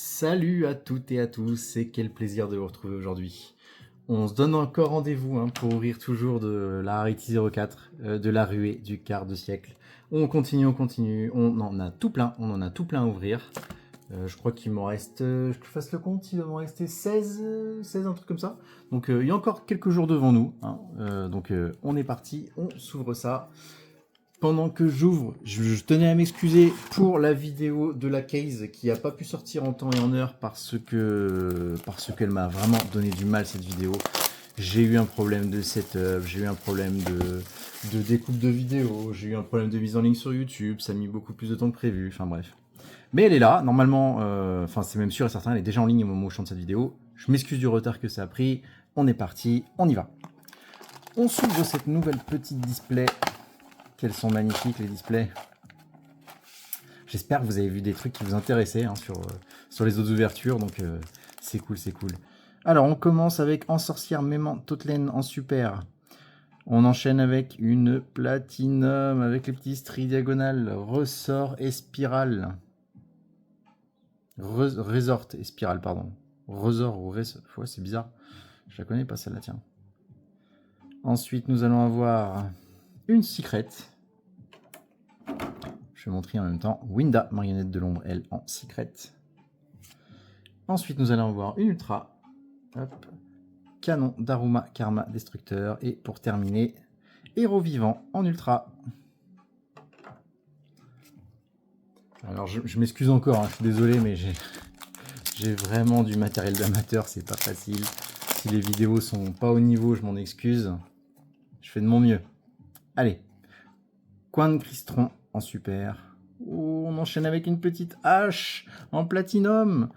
Salut à toutes et à tous, et quel plaisir de vous retrouver aujourd'hui. On se donne encore rendez-vous pour ouvrir toujours de la Rarity 04, de la ruée du quart de siècle. On continue, on en a tout plein, à ouvrir. Je crois qu'il m'en reste, je fasse le compte, il va m'en rester 16, un truc comme ça. Donc il y a encore quelques jours devant nous. Donc on est parti, on s'ouvre ça. Pendant que j'ouvre, je tenais à m'excuser pour la vidéo de la case qui n'a pas pu sortir en temps et en heure parce qu'elle m'a vraiment donné du mal cette vidéo. J'ai eu un problème de setup, j'ai eu un problème de découpe de vidéo, j'ai eu un problème de mise en ligne sur YouTube, ça a mis beaucoup plus de temps que prévu, enfin bref. Mais elle est là, normalement, enfin c'est même sûr et certain, elle est déjà en ligne au moment où je chante cette vidéo. Je m'excuse du retard que ça a pris, on est parti, on y va. On s'ouvre cette nouvelle petite display. Quels sont magnifiques les displays. J'espère que vous avez vu des trucs qui vous intéressaient sur les autres ouvertures, donc c'est cool, c'est cool. Alors on commence avec Ensorcière Mément Totelaine en super. On enchaîne avec une Platinum avec les petits stries diagonales, ressort et spirale. Resort et spirale, pardon. Resort ou resort, ouais, c'est bizarre. Je la connais pas celle-là, tiens. Ensuite nous allons avoir une Secret. Je vais montrer en même temps Winda, marionnette de l'ombre, elle, en secret. Ensuite, nous allons avoir une ultra. Hop. Canon d'Aruma Karma Destructeur. Et pour terminer, Héros Vivant en ultra. Alors, je m'excuse encore, je suis désolé, mais j'ai vraiment du matériel d'amateur, c'est pas facile. Si les vidéos sont pas au niveau, je m'en excuse. Je fais de mon mieux. Allez. Coin de Cristron en super. Oh, on enchaîne avec une petite hache en platinum.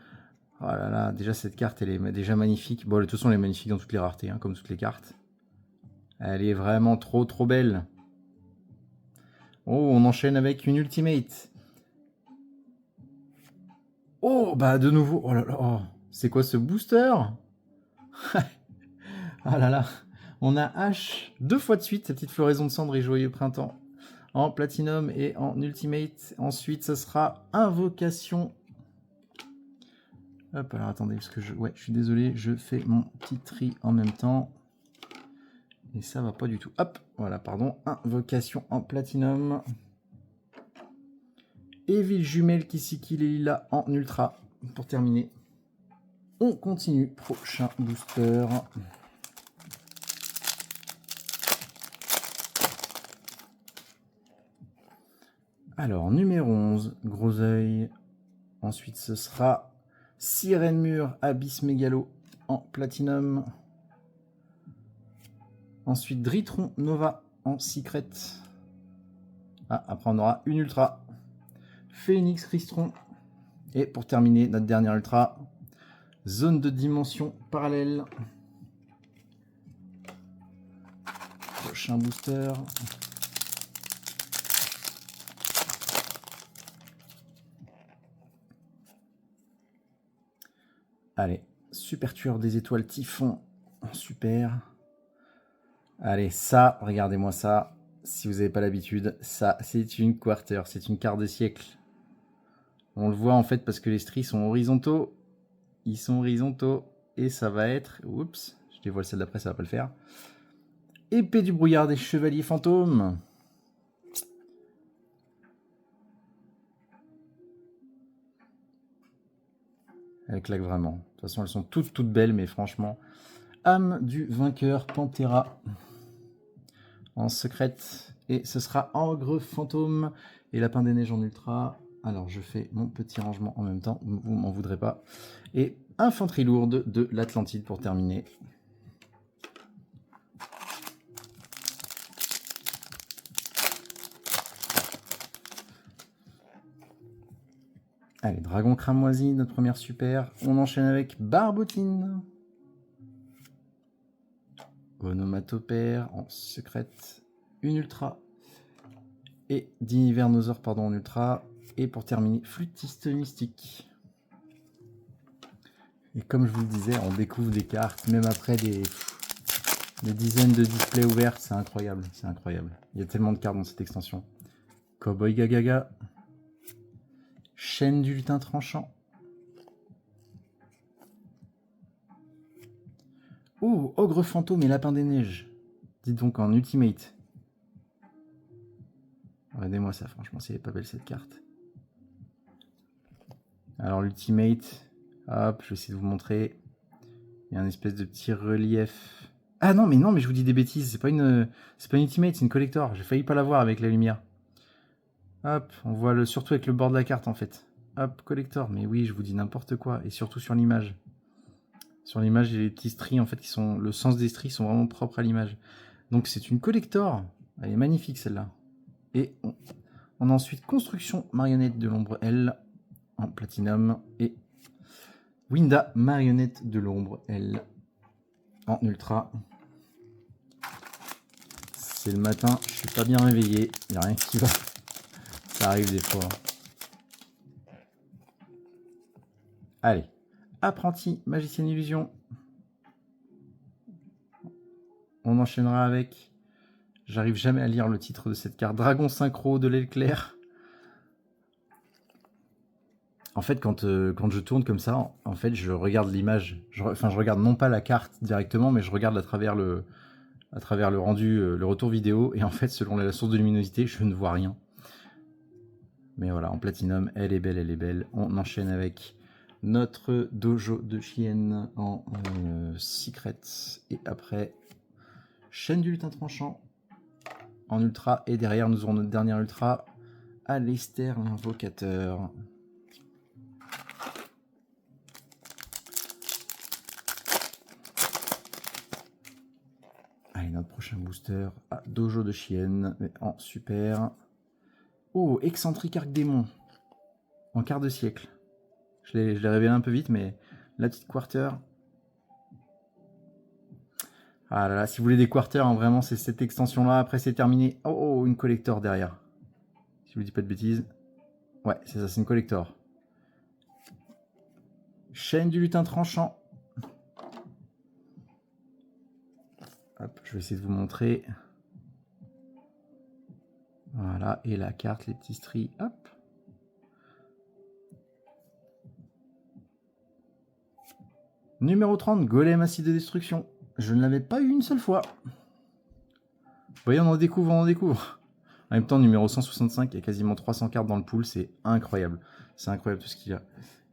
Oh là là, déjà cette carte, elle est déjà magnifique. Bon, de toute façon, elle est magnifique dans toutes les raretés, comme toutes les cartes. Elle est vraiment trop belle. Oh, on enchaîne avec une ultimate. Oh, bah de nouveau. Oh là là, oh, c'est quoi ce booster? Ah là là, on a H 2 fois de suite, cette petite floraison de cendres et joyeux printemps. En platinum et en ultimate. Ensuite, ce sera Invocation. Hop, alors attendez, parce que je suis désolé, je fais mon petit tri en même temps. Et ça va pas du tout. Hop, voilà, pardon. Invocation en platinum. Evil Jumelle Kisiki Lila en ultra. Pour terminer. On continue. Prochain booster. Alors, numéro 11, gros œil. Ensuite, ce sera Sirène Mur Abyss Mégalo en platinum. Ensuite, Dritron Nova en secret. Ah, après, on aura une ultra. Phoenix Cristron. Et pour terminer, notre dernière ultra, Zone de dimension parallèle. Prochain booster. Allez, super tueur des étoiles Typhon. Super. Allez, ça, regardez-moi ça. Si vous n'avez pas l'habitude, ça, c'est une quarter. C'est une quart de siècle. On le voit en fait parce que les stries sont horizontaux. Ils sont horizontaux. Et ça va être... Oups, je dévoile celle d'après, ça va pas le faire. Épée du brouillard des chevaliers fantômes. Elle claque vraiment. De toute façon, elles sont toutes belles, mais franchement... Âme du vainqueur Pantera. En secrète. Et ce sera Ogre fantôme et Lapin des neiges en ultra. Alors, je fais mon petit rangement en même temps. Vous m'en voudrez pas. Et Infanterie lourde de l'Atlantide pour terminer. Allez, Dragon cramoisi, notre première super. On enchaîne avec Barbotine. Onomatopère en secrète. Une ultra. Et Dinivernosaure, pardon, en ultra. Et pour terminer, Flûtiste mystique. Et comme je vous le disais, on découvre des cartes, même après des dizaines de displays ouverts, c'est incroyable, c'est incroyable. Il y a tellement de cartes dans cette extension. Cowboy Gagaga. Chaîne du lutin tranchant. Oh, ogre fantôme et lapin des neiges. Dites donc en ultimate. Regardez-moi ça, franchement, c'est pas belle cette carte. Alors l'ultimate, hop, je vais essayer de vous montrer. Il y a un espèce de petit relief. Ah non, mais je vous dis des bêtises, c'est pas une ultimate, c'est une collector. J'ai failli pas la voir avec la lumière. Hop, on voit surtout avec le bord de la carte en fait. Hop, collector, mais oui, je vous dis n'importe quoi. Et surtout sur l'image. Sur l'image, il y a les petits stries en fait qui sont. Le sens des stries sont vraiment propres à l'image. Donc c'est une collector. Elle est magnifique celle-là. Et on a ensuite construction marionnette de l'ombre L en platinum. Et Winda marionnette de l'ombre L en ultra. C'est le matin, je suis pas bien réveillé. Il n'y a rien qui va. Ça arrive des fois. Allez. Apprenti, magicien illusion. On enchaînera avec... J'arrive jamais à lire le titre de cette carte. Dragon synchro de l'éclair. En fait, quand je tourne comme ça, en fait, je regarde l'image. Je regarde non pas la carte directement, mais je regarde à travers le rendu, le retour vidéo. Et en fait, selon la source de luminosité, je ne vois rien. Mais voilà, en platinum, elle est belle, elle est belle. On enchaîne avec... notre dojo de chienne en secret. Et après, chaîne du lutin tranchant en ultra. Et derrière, nous aurons notre dernière ultra, Alistair l'invocateur. Allez, notre prochain booster, dojo de chienne, mais en super. Oh, excentrique arc démon, en quart de siècle. Je l'ai révélé un peu vite, mais la petite quarter. Ah là là, si vous voulez des quarters, hein, vraiment, c'est cette extension-là. Après, c'est terminé. Oh, une collector derrière. Si je vous dis pas de bêtises. Ouais, c'est ça, c'est une collector. Chaîne du lutin tranchant. Hop, je vais essayer de vous montrer. Voilà, et la carte, les petits stries. Hop. Numéro 30, golem acide de destruction. Je ne l'avais pas eu une seule fois. Vous voyez, on en découvre, En même temps, numéro 165, il y a quasiment 300 cartes dans le pool, c'est incroyable. C'est incroyable tout ce qu'il y a.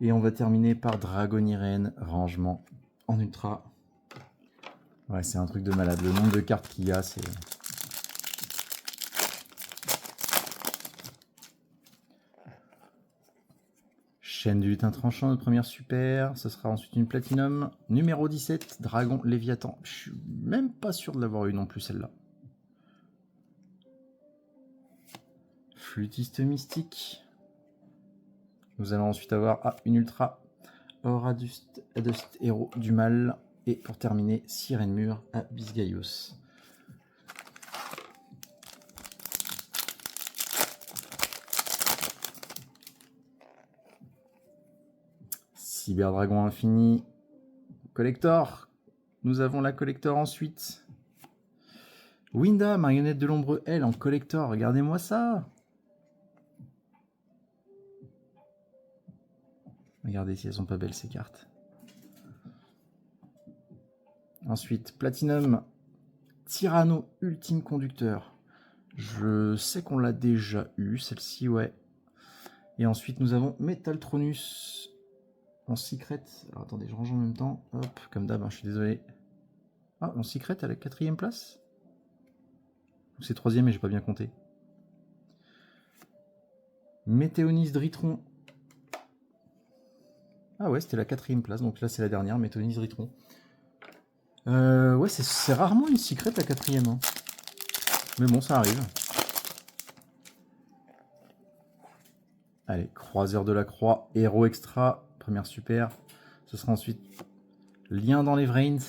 Et on va terminer par Dragon Irene, rangement en ultra. Ouais, c'est un truc de malade. Le nombre de cartes qu'il y a, c'est... Chaîne du lutin tranchant, notre première super. Ce sera ensuite une platinum. Numéro 17, Dragon Léviathan. Je suis même pas sûr de l'avoir eu non plus celle-là. Flûtiste mystique. Nous allons ensuite avoir une ultra. Aradust, héros du mal. Et pour terminer, Sirène Mur à Bisgaios. Cyberdragon infini. Collector. Nous avons la collector ensuite. Winda, marionnette de l'ombre L en collector. Regardez-moi ça. Regardez si elles sont pas belles ces cartes. Ensuite, Platinum, Tyranno Ultime Conducteur. Je sais qu'on l'a déjà eu, celle-ci, ouais. Et ensuite, nous avons Metaltronus en secret. Alors attendez, je range en même temps. Hop, comme d'hab, je suis désolé. Ah, en secret à la 4e place. C'est 3e et j'ai pas bien compté. Météonis Dritron. Ah ouais, c'était la 4e place, donc là c'est la dernière, Météonis Dritron. Ouais, c'est rarement une secret la 4e. Hein. Mais bon, ça arrive. Allez, Croiseur de la Croix, Héros Extra, première super. Ce sera ensuite Lien dans les Vrains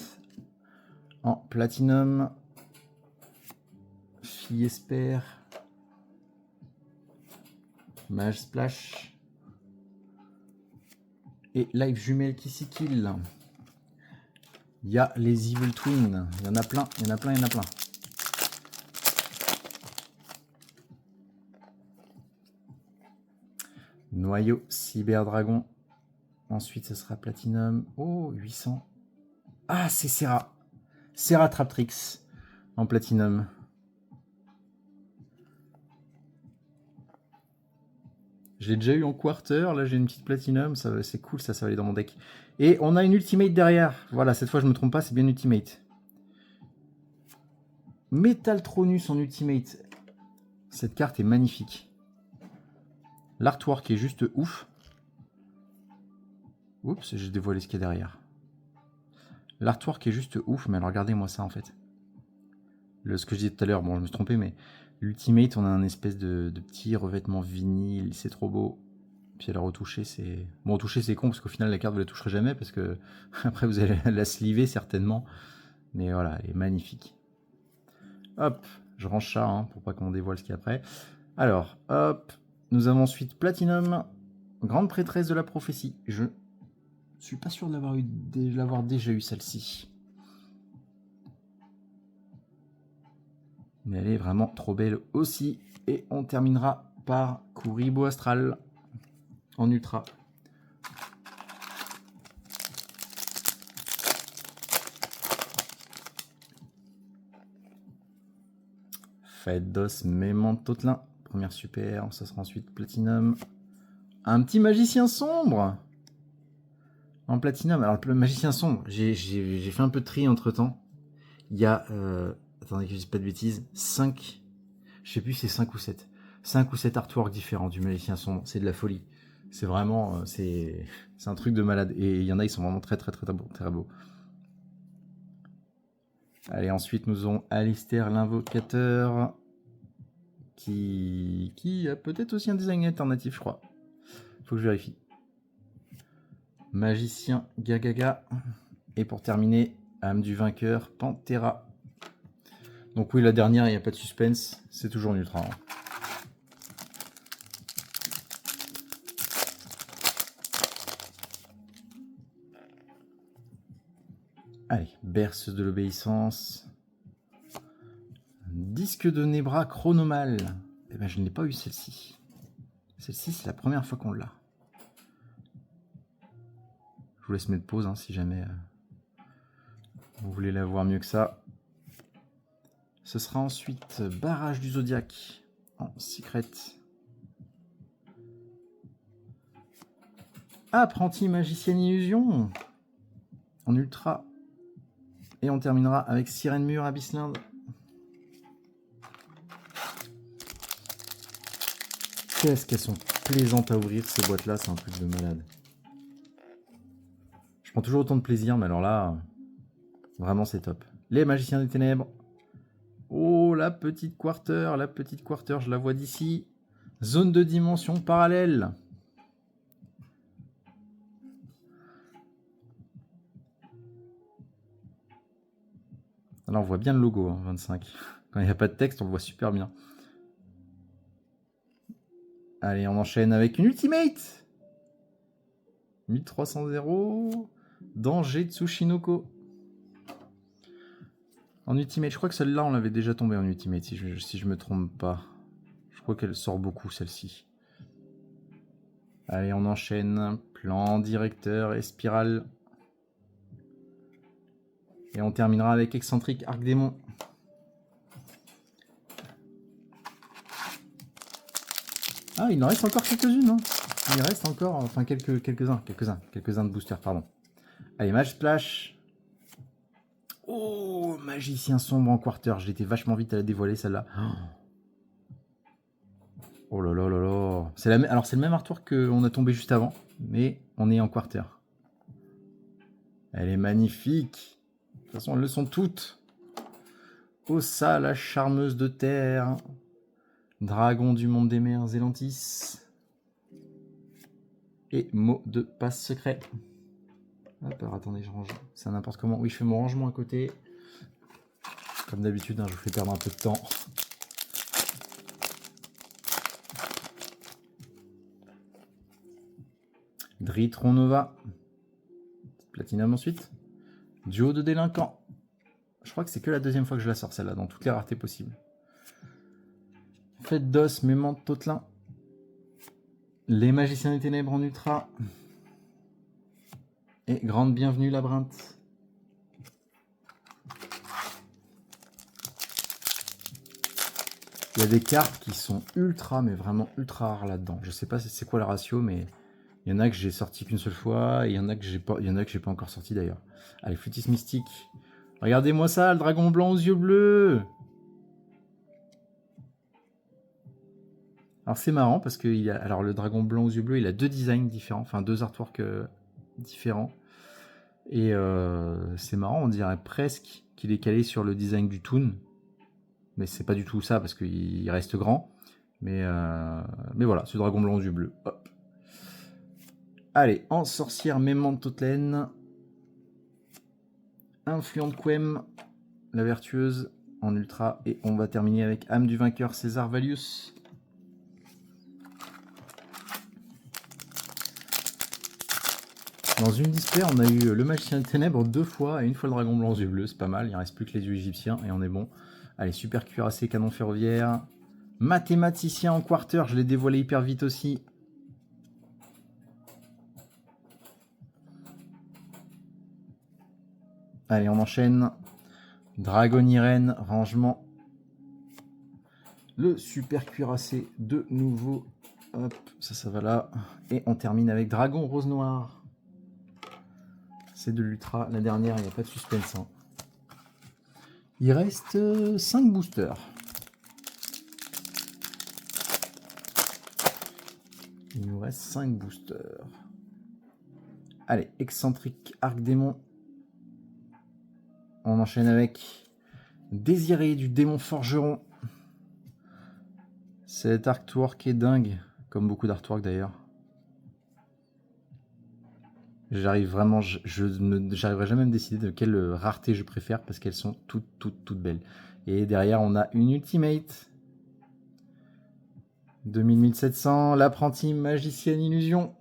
en Platinum. Fille Espère. Mage Splash. Et Live Jumelle qui s'y kill. Il y a les Evil Twins. Il y en a plein, il y en a plein, il y en a plein. Noyau Cyberdragon. Ensuite, ce sera Platinum. Oh, 800. Ah, c'est Serra. Ceratraptrix en platinum. Je l'ai déjà eu en quarter, là j'ai une petite platinum, c'est cool, ça va aller dans mon deck. Et on a une ultimate derrière. Voilà, cette fois je me trompe pas, c'est bien ultimate. Metaltronus en ultimate. Cette carte est magnifique. L'artwork est juste ouf. Oups, j'ai dévoilé ce qu'il y a derrière. L'artwork est juste ouf, mais alors regardez-moi ça en fait. Ce que je disais tout à l'heure, bon je me suis trompé, mais l'ultimate, on a un espèce de petit revêtement vinyle, c'est trop beau. Puis la retoucher, c'est... Bon, retoucher c'est con, parce qu'au final la carte vous la toucherez jamais, parce que après vous allez la sliver certainement. Mais voilà, elle est magnifique. Hop, je range ça, hein, pour pas qu'on dévoile ce qu'il y a après. Alors, hop, nous avons ensuite Platinum, Grande Prêtresse de la Prophétie. Je suis pas sûr de l'avoir déjà eu celle-ci. Mais elle est vraiment trop belle aussi. Et on terminera par Kuriboh Astral en ultra. Fête d'os, Mémant Totelin. Première super, ça sera ensuite Platinum. Un petit Magicien Sombre en Platinum. Alors le Magicien Sombre, j'ai fait un peu de tri entre temps. Il y a, attendez que je dise pas de bêtises, 5, je sais plus si c'est 5 ou 7. 5 ou 7 artworks différents du Magicien Sombre, c'est de la folie. C'est vraiment, c'est un truc de malade. Et il y en a, ils sont vraiment très beaux, très beaux. Allez, ensuite nous avons Alistair l'Invocateur, qui a peut-être aussi un design alternatif, je crois. Faut que je vérifie. Magicien Gagaga. Et pour terminer, âme du vainqueur, Pantera. Donc oui, la dernière, il n'y a pas de suspense, c'est toujours en ultra. Hein. Allez, berceuse de l'obéissance. Disque de Nebra Chronomal. Eh ben, je n'ai pas eu celle-ci. Celle-ci, c'est la première fois qu'on l'a. Je vous laisse mettre pause hein, si jamais vous voulez la voir mieux que ça. Ce sera ensuite Barrage du Zodiaque en secret. Apprenti Magicienne Illusion en ultra. Et on terminera avec Sirène Mur Abysslinde. Qu'est-ce qu'elles sont plaisantes à ouvrir ces boîtes-là, c'est un truc de malade. Je prends toujours autant de plaisir, mais alors là, vraiment c'est top. Les Magiciens des Ténèbres. Oh, la petite quarter, je la vois d'ici. Zone de dimension parallèle. Là, on voit bien le logo, hein, 25. Quand il n'y a pas de texte, on le voit super bien. Allez, on enchaîne avec une Ultimate. 1300 €. Danger Tsushinoko. En Ultimate, je crois que celle-là, on l'avait déjà tombée en Ultimate, si je me trompe pas. Je crois qu'elle sort beaucoup, celle-ci. Allez, on enchaîne. Plan directeur et spirale. Et on terminera avec Excentrique Arc Démon. Ah, il en reste encore quelques-unes. Hein. Il reste encore, enfin quelques-uns de boosters, pardon. Allez, Mage Splash. Oh, Magicien Sombre en quarter. J'ai été vachement vite à la dévoiler, celle-là. Oh là là là là. Alors, c'est le même artwork qu'on a tombé juste avant, mais on est en quarter. Elle est magnifique. De toute façon, elles le sont toutes. Ossa, la charmeuse de terre. Dragon du monde des mers, Zélantis. Et mot de passe secret. Hop, alors attendez, je range. C'est n'importe comment. Oui, je fais mon rangement à côté. Comme d'habitude, hein, je vous fais perdre un peu de temps. Dritron Nova. Platinum ensuite. Duo de délinquants. Je crois que c'est que la deuxième fois que je la sors celle-là, dans toutes les raretés possibles. Fête d'os, Mémant Totelin. Les Magiciens des Ténèbres en ultra. Et grande bienvenue Labyrinthe. Il y a des cartes qui sont ultra, mais vraiment ultra rares là-dedans. Je sais pas c'est quoi le ratio, mais il y en a que j'ai sorti qu'une seule fois, et il y en a que j'ai pas encore sorti d'ailleurs. Allez, Flûtiste Mystique. Regardez-moi ça, le dragon blanc aux yeux bleus. Alors c'est marrant parce que le dragon blanc aux yeux bleus, il a deux designs différents, enfin deux artworks différents. Et c'est marrant, on dirait presque qu'il est calé sur le design du Toon. Mais c'est pas du tout ça parce qu'il reste grand. Mais voilà, ce dragon blanc aux yeux bleus. Hop. Allez, en sorcière Mémantotlaine. Influente Quem, la vertueuse en ultra. Et on va terminer avec âme du vainqueur César Valius. Dans une display, on a eu le magicien des ténèbres 2 fois et une fois le dragon blanc aux yeux bleus. C'est pas mal, il ne reste plus que les yeux égyptiens et on est bon. Allez, super cuirassé, canon ferroviaire. Mathématicien en quarter, je l'ai dévoilé hyper vite aussi. Allez, on enchaîne. Dragon Irène, rangement. Le super cuirassé de nouveau. Hop, ça va là. Et on termine avec Dragon Rose Noire. C'est de l'ultra. La dernière, il n'y a pas de suspense. Hein. Il reste 5 boosters. Il nous reste 5 boosters. Allez, excentrique arc démon. On enchaîne avec Désiré du démon forgeron. Cet artwork est dingue, comme beaucoup d'artworks d'ailleurs. J'arriverai jamais à me décider de quelle rareté je préfère parce qu'elles sont toutes belles. Et derrière, on a une Ultimate. 2700, l'apprenti magicienne illusion.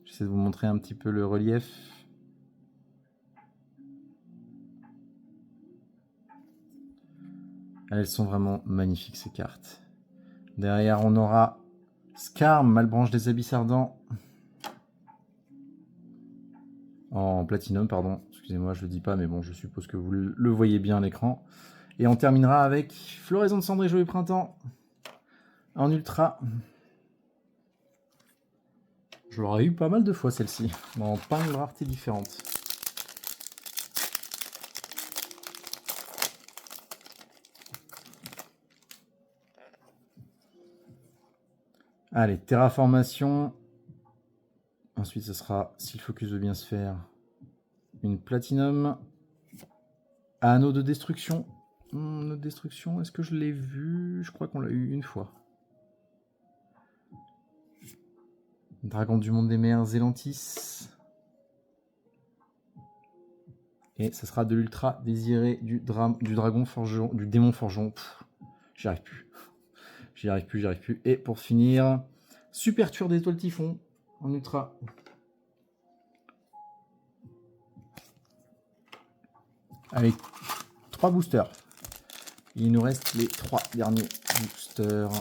J'essaie de vous montrer un petit peu le relief. Elles sont vraiment magnifiques ces cartes. Derrière, on aura Skarm, Malbranche des Abysses Ardents. En platinum, pardon. Excusez-moi, je le dis pas, mais bon, je suppose que vous le voyez bien à l'écran. Et on terminera avec Floraison de cendres et Joyeux Printemps. En ultra. Je l'aurais eu pas mal de fois celle-ci. Dans plein de raretés différentes. Allez, terraformation. Ensuite, ce sera, si le focus veut bien se faire, une platinum. Anneau de destruction. Anneau de destruction, est-ce que je l'ai vu? Je crois qu'on l'a eu une fois. Dragon du monde des mers, Zélantis. Et ce sera de l'ultra désiré du dragon forgeron, du démon forgeron. J'y arrive plus. J'y arrive plus. Et pour finir, super tueur d'étoiles typhon en ultra. Avec 3 boosters. Il nous reste les 3 derniers boosters.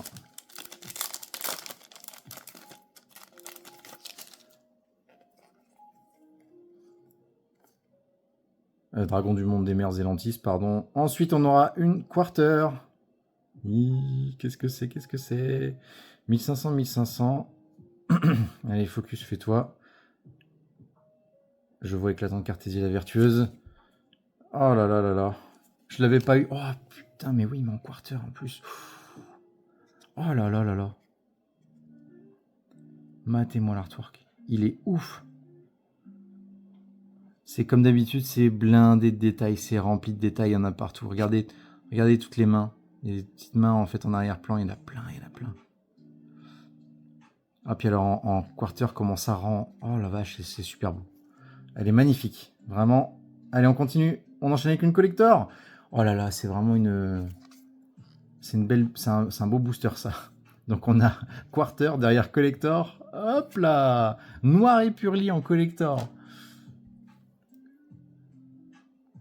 Dragon du monde des mers Zélantis, pardon. Ensuite, on aura une quarter. Qu'est-ce que c'est 1500. Allez, focus, fais-toi. Je vois éclatante Cartésie la vertueuse. Oh là là là là. Je l'avais pas eu. Oh putain, mais oui, mais en quarter en plus. Oh là là là là. Matez-moi l'artwork. Il est ouf. C'est comme d'habitude, c'est blindé de détails, c'est rempli de détails, il y en a partout. Regardez toutes les mains. Il y a des petites mains en fait en arrière-plan, il y en a plein. Ah puis alors en quarter, comment ça rend. Oh la vache, c'est super beau. Elle est magnifique, vraiment. Allez, on continue. On enchaîne avec une collector. Oh là là, c'est vraiment une... C'est un beau booster ça. Donc on a quarter derrière collector. Hop là, noir et purli en collector.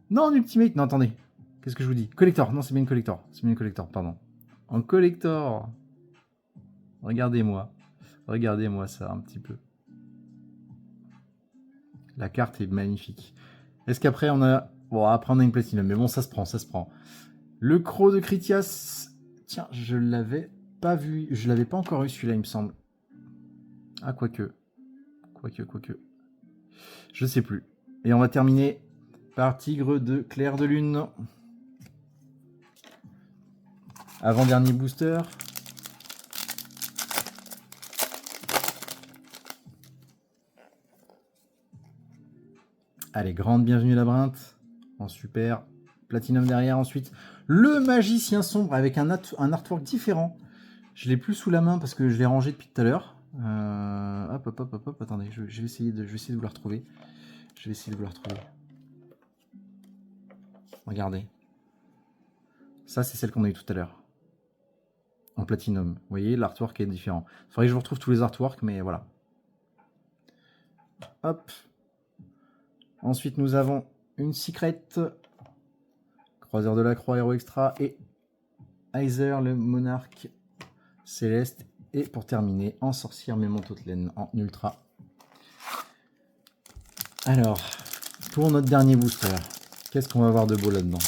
Non, en ultimate. Non, attendez. Qu'est-ce que je vous dis? Collector. Non, c'est bien une collector. Pardon. En collector. Regardez-moi ça un petit peu. La carte est magnifique. Est-ce qu'après on a Bon, après on a une Platinum, mais bon, ça se prend, ça se prend. Le Croc de Critias. Tiens, je l'avais pas vu. Je l'avais pas encore eu celui-là, il me semble. Ah, quoique. Quoique. Je sais plus. Et on va terminer par Tigre de Clair de Lune. Avant-dernier booster. Allez, grande bienvenue labyrinthe. En super. Platinum derrière ensuite. Le Magicien Sombre avec un artwork différent. Je l'ai plus sous la main parce que je l'ai rangé depuis tout à l'heure. Hop, attendez, je vais essayer de vous la retrouver. Regardez. Ça, c'est celle qu'on a eu tout à l'heure. En platinum. Vous voyez, l'artwork est différent. Il faudrait que je vous retrouve tous les artworks, mais voilà. Hop. Ensuite, nous avons une Secret. Croiseur de la Croix, Héros Extra. Et Heiser, le Monarque Céleste. Et pour terminer, en Sorcière Mémontotelaine en Ultra. Alors, pour notre dernier booster, qu'est-ce qu'on va avoir de beau là-dedans?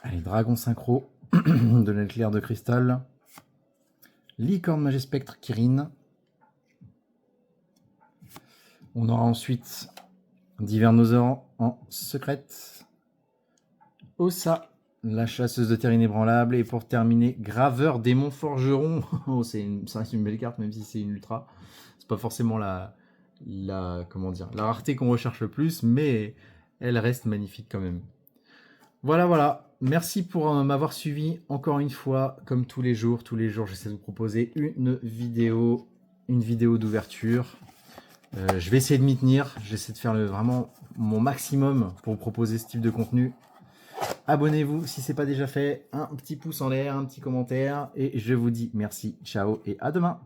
Allez, Dragon Synchro, de l'éclair de cristal. Licorne Magespectre Kirin. On aura ensuite Divernosaur en secrète. Ossa, la chasseuse de terre inébranlable. Et pour terminer, Graveur Démon Forgeron. Oh, ça reste une belle carte, même si c'est une ultra. C'est pas forcément la rareté qu'on recherche le plus, mais elle reste magnifique quand même. Voilà. Merci pour m'avoir suivi encore une fois, comme tous les jours, j'essaie de vous proposer une vidéo d'ouverture. Je vais essayer de m'y tenir, j'essaie de faire vraiment mon maximum pour vous proposer ce type de contenu. Abonnez-vous si ce n'est pas déjà fait, un petit pouce en l'air, un petit commentaire, et je vous dis merci, ciao et à demain.